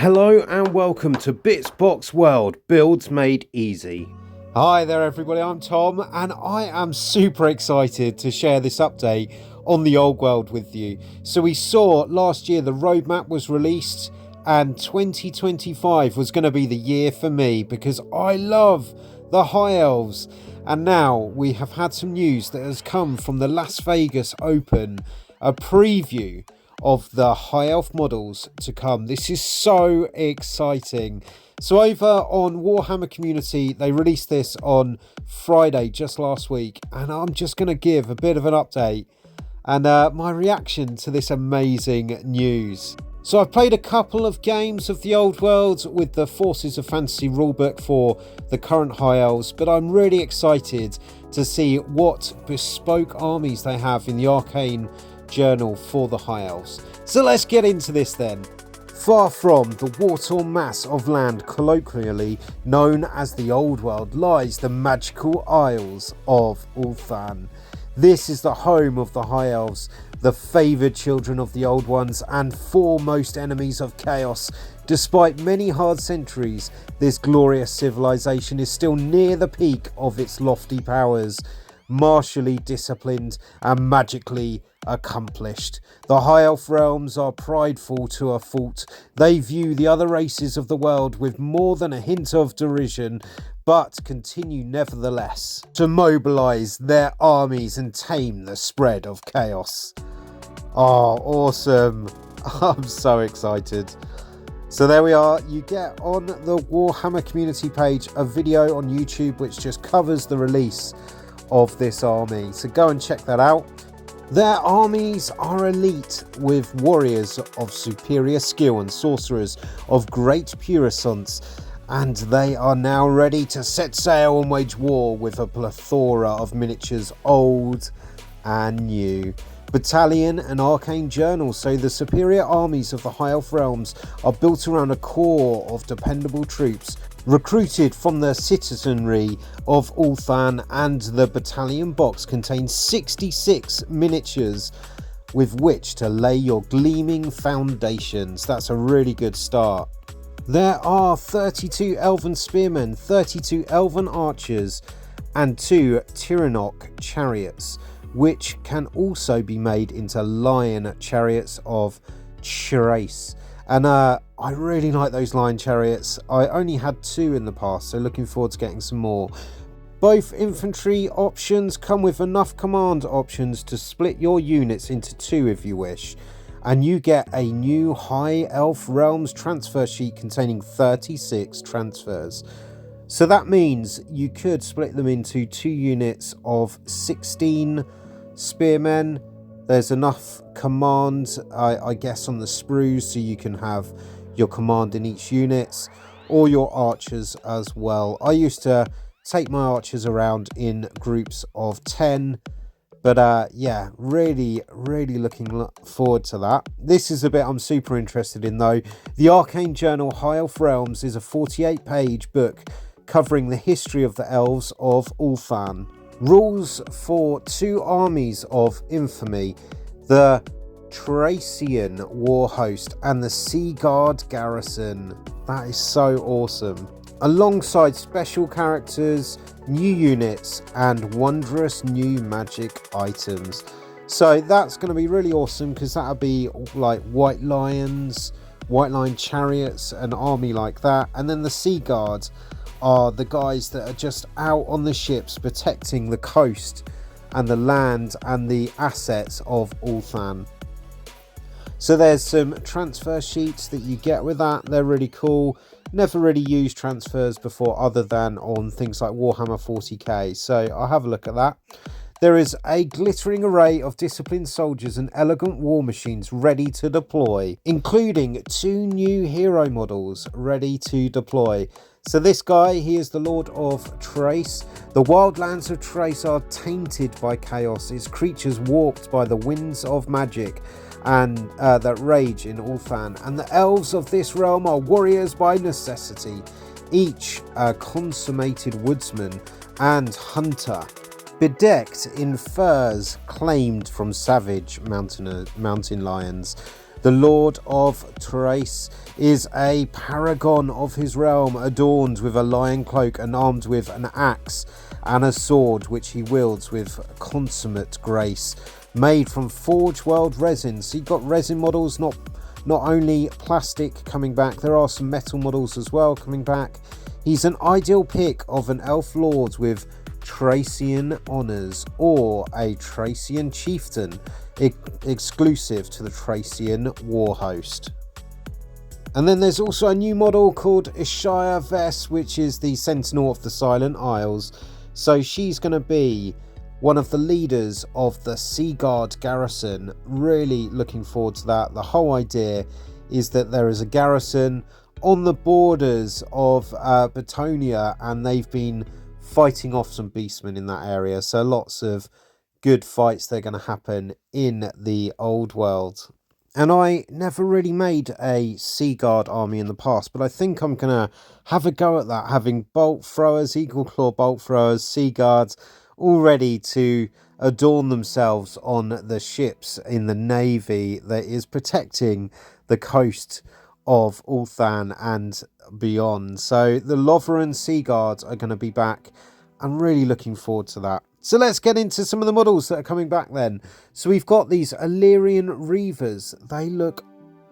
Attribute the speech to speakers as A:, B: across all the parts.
A: Hello and welcome to Bitsbox World, Builds Made Easy.
B: Hi there everybody, I'm Tom and I am super excited to share this update on the old world with you. So we saw last year the roadmap was released and 2025 was going to be the year for me because I love the High Elves. And now we have had some news that has come from the Las Vegas Open, a preview of the High Elf models to come. This is so exciting. So over on Warhammer Community, they released this on Friday, just last week, and I'm just going to give a bit of an update and my reaction to this amazing news. So I've played a couple of games of the old world with the Forces of Fantasy rulebook for the current High Elves, but I'm really excited to see what bespoke armies they have in the Arcane Journal for the High Elves. So let's get into this then. Far from the war-torn mass of land colloquially known as the Old World lies the magical Isles of Ulthan. This is the home of the High Elves, the favoured children of the Old Ones and foremost enemies of chaos. Despite many hard centuries, this glorious civilization is still near the peak of its lofty powers, martially disciplined and magically accomplished. The High Elf realms are prideful to a fault. They view the other races of the world with more than a hint of derision, but continue nevertheless to mobilize their armies and tame the spread of chaos. Oh, awesome. I'm so excited. So there we are. You get on the Warhammer community page a video on YouTube which just covers the release of this army. So go and check that out. Their armies are elite with warriors of superior skill and sorcerers of great puissance, and they are now ready to set sail and wage war with a plethora of miniatures old and new. Battalion and Arcane Journal. So the superior armies of the High Elf realms are built around a core of dependable troops recruited from the citizenry of Ulthan, and the battalion box contains 66 miniatures with which to lay your gleaming foundations. That's a really good start. There are 32 elven spearmen, 32 elven archers and 2 Tyrannok chariots, which can also be made into lion chariots of Trace. And I really like those lion chariots. I only had 2 in the past, so looking forward to getting some more. Both infantry options come with enough command options to split your units into 2 if you wish. And you get a new High Elf Realms transfer sheet containing 36 transfers. So that means you could split them into 2 units of 16 spearmen. There's enough command, I guess, on the sprues, so you can have your command in each unit, or your archers as well. I used to take my archers around in groups of 10, but yeah, really looking forward to that. This is a bit I'm super interested in though. The Arcane Journal High Elf Realms is a 48-page book covering the history of the elves of Ulthan. Rules for 2 armies of infamy, the Tracian War Host and the Sea Guard Garrison. That is so awesome. Alongside special characters, new units and wondrous new magic items. So that's going to be really awesome because that'll be like white lions, white lion chariots, an army like that. And then the Sea Guard are the guys that are just out on the ships protecting the coast and the land and the assets of Ulthan. So there's some transfer sheets that you get with that. They're really cool. Never really used transfers before other than on things like Warhammer 40k. So I'll have a look at that. There is a glittering array of disciplined soldiers and elegant war machines ready to deploy, including 2 new hero models ready to deploy. So this guy, he is the Lord of Trace. The wild lands of Trace are tainted by chaos, its creatures warped by the winds of magic and that rage in Ulthan. And the elves of this realm are warriors by necessity, each a consummated woodsman and hunter, bedecked in furs claimed from savage mountain lions. The Lord of Thrace is a paragon of his realm, adorned with a lion cloak and armed with an axe and a sword which he wields with consummate grace, made from Forge World resin. So you've got resin models, not only plastic coming back, there are some metal models as well coming back. He's an ideal pick of an elf lord with Thracian honours or a Thracian chieftain, exclusive to the Thracian war host. And then there's also a new model called Ishaya Vess, which is the Sentinel of the Silent Isles. So she's going to be one of the leaders of the Sea Guard garrison. Really looking forward to that. The whole idea is that there is a garrison on the borders of Betonia, and they've been fighting off some beastmen in that area. So lots of good fights that are going to happen in the old world. And I never really made a Sea Guard army in the past, but I think I'm going to have a go at that, having bolt throwers, eagle claw bolt throwers, Sea Guards, all ready to adorn themselves on the ships in the navy that is protecting the coast of Ulthan and beyond. So the Lothran Sea Guards are going to be back. I'm really looking forward to that. So let's get into some of the models that are coming back then. So we've got these Illyrian Reavers. They look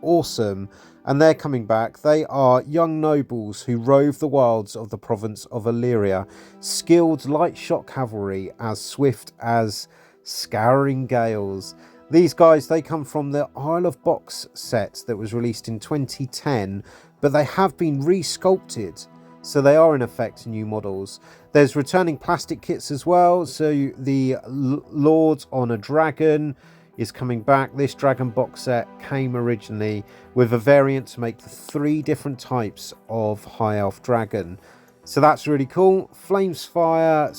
B: awesome, and they're coming back. They are young nobles who rove the wilds of the province of Illyria, skilled light shot cavalry, as swift as scouring gales. These guys, they come from the Isle of Box set that was released in 2010, but they have been re-sculpted, so they are in effect new models. There's returning plastic kits as well, so the Lord on a Dragon is coming back. This Dragon box set came originally with a variant to make the 3 different types of High Elf Dragon. So that's really cool. Flames Fire,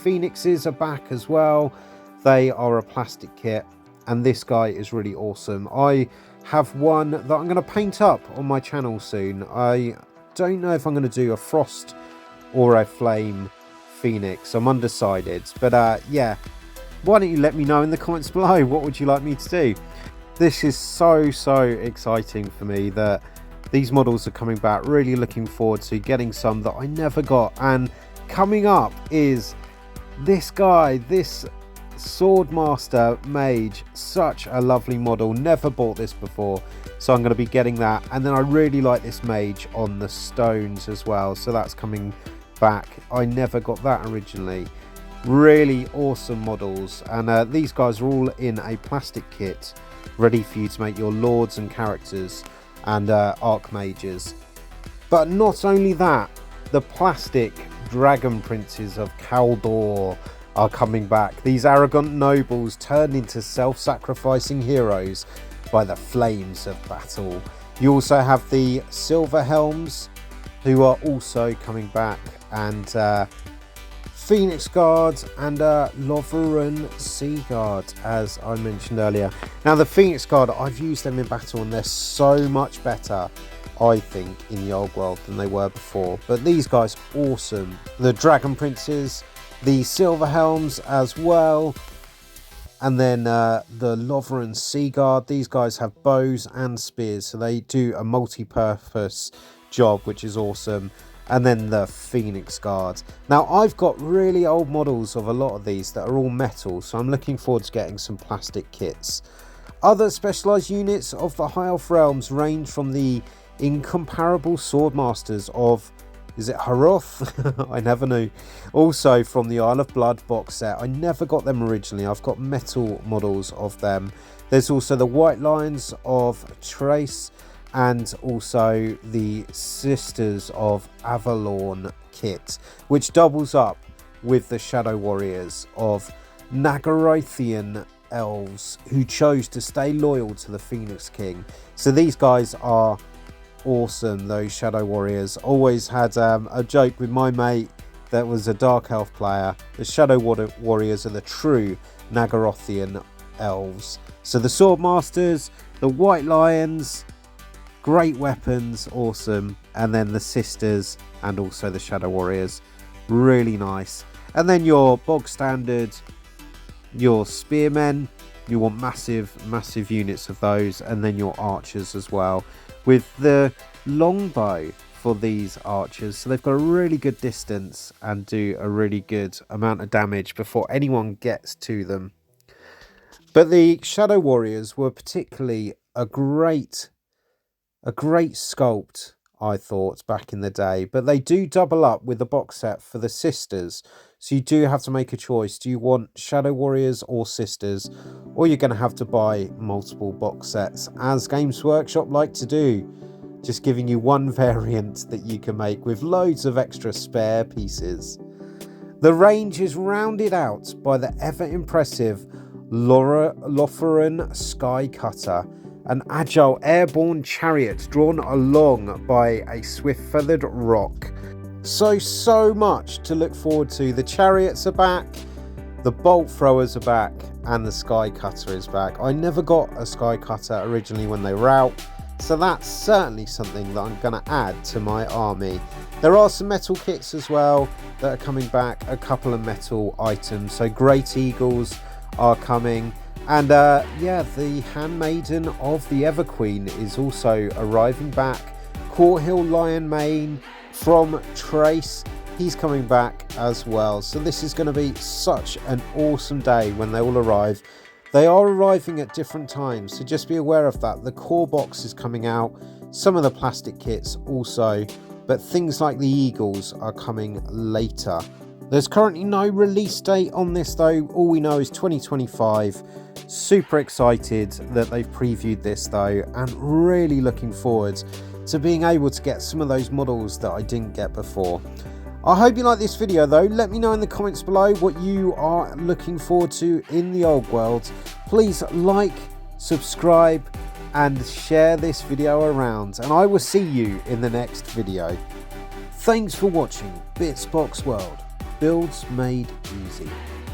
B: Phoenixes are back as well. They are a plastic kit, and this guy is really awesome. I have one that I'm going to paint up on my channel soon. I don't know if I'm going to do a Frost or a Flame Phoenix. I'm undecided, but yeah, why don't you let me know in the comments below, what would you like me to do? This is so exciting for me that these models are coming back. Really looking forward to getting some that I never got. And coming up is this guy, this Swordmaster Mage, such a lovely model. Never bought this before, so I'm going to be getting that. And then I really like this mage on the stones as well, so that's coming back. I never got that originally. Really awesome models, and these guys are all in a plastic kit ready for you to make your lords and characters and archmages. But not only that, the plastic dragon princes of Kaldor are coming back. These arrogant nobles turned into self-sacrificing heroes by the flames of battle. You also have the Silver Helms, who are also coming back, and Phoenix Guard and Lothran Sea Guard, as I mentioned earlier. Now the Phoenix Guard, I've used them in battle and they're so much better, I think, in the old world than they were before. But these guys, awesome. The Dragon Princes, the Silver Helms as well, and then the Lothran Sea Guard. These guys have bows and spears, so they do a multi-purpose job, which is awesome. And then the Phoenix Guard. Now I've got really old models of a lot of these that are all metal, so I'm looking forward to getting some plastic kits. Other specialised units of the High Elf realms range from the incomparable Swordmasters of, is it Haroth? I never knew. Also from the Isle of Blood box set. I never got them originally. I've got metal models of them. There's also the White Lions of Trace, and also the Sisters of Avalorn kit, which doubles up with the Shadow Warriors of Nagarothian elves who chose to stay loyal to the Phoenix King. So these guys are awesome, those Shadow Warriors. Always had a joke with my mate that was a Dark Elf player. The Shadow Warriors are the true Nagarothian elves. So the Swordmasters, the White Lions, great weapons, awesome. And then the Sisters and also the Shadow Warriors, really nice. And then your bog standard, your Spearmen, You want massive units of those, and then your archers as well, with the longbow for these archers, so they've got a really good distance and do a really good amount of damage before anyone gets to them. But the Shadow Warriors were particularly a great sculpt, I thought, back in the day. But they do double up with the box set for the Sisters, so you do have to make a choice. Do you want Shadow Warriors or Sisters, or you're going to have to buy multiple box sets, as Games Workshop like to do, just giving you one variant that you can make with loads of extra spare pieces. The range is rounded out by the ever impressive Lotharen Sky Cutter, an agile airborne chariot drawn along by a swift feathered rock. So much to look forward to. The chariots are back, the bolt throwers are back, and the Sky Cutter is back. I never got a Sky Cutter originally when they were out, so that's certainly something that I'm going to add to my army. There are some metal kits as well that are coming back, a couple of metal items. So Great Eagles are coming, and yeah, the Handmaiden of the Everqueen is also arriving back. Courthill Lion Mane from Trace, he's coming back as well. So this is going to be such an awesome day when they all arrive. They are arriving at different times, so just be aware of that. The core box is coming out, some of the plastic kits also, but things like the Eagles are coming later. There's currently no release date on this though, all we know is 2025. Super excited that they've previewed this though, and really looking forward to being able to get some of those models that I didn't get before. I hope you like this video though. Let me know in the comments below what you are looking forward to in the old world. Please like, subscribe, and share this video around, and I will see you in the next video. Thanks for watching Bitsbox World, builds made easy.